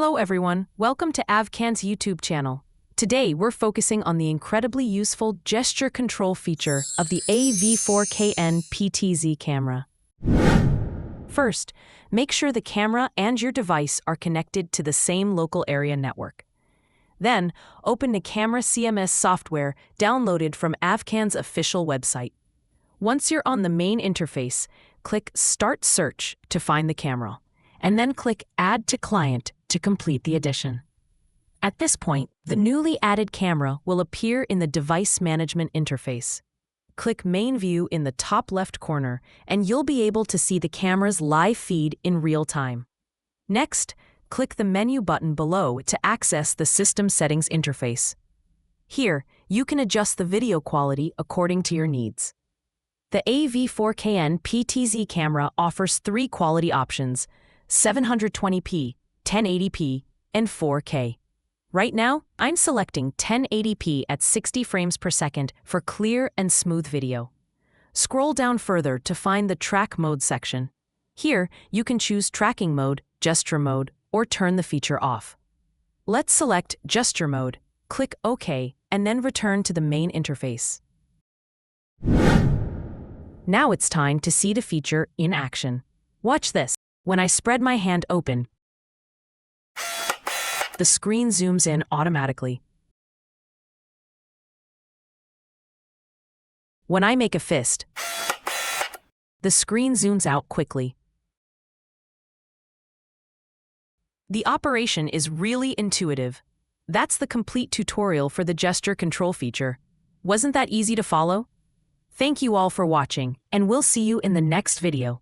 Hello everyone, welcome to Av4kans YouTube channel. Today we're focusing on the incredibly useful gesture control feature of the Av4kn PTZ camera. First, make sure the camera and your device are connected to the same local area network. Then, open the Camera CMS software downloaded from Av4kans' official website. Once you're on the main interface, click Start Search to find the camera, and then click Add to Client to complete the addition. At this point, the newly added camera will appear in the device management interface. Click Main View in the top left corner, and you'll be able to see the camera's live feed in real time. Next, click the menu button below to access the System Settings interface. Here, you can adjust the video quality according to your needs. The Av4kn PTZ camera offers three quality options: 720p, 1080p, and 4K. Right now, I'm selecting 1080p at 60 frames per second for clear and smooth video. Scroll down further to find the Track Mode section. Here, you can choose Tracking Mode, Gesture Mode, or turn the feature off. Let's select Gesture Mode, click OK, and then return to the main interface. Now it's time to see the feature in action. Watch this. When I spread my hand open, the screen zooms in automatically. When I make a fist, the screen zooms out quickly. The operation is really intuitive. That's the complete tutorial for the gesture control feature. Wasn't that easy to follow? Thank you all for watching, and we'll see you in the next video.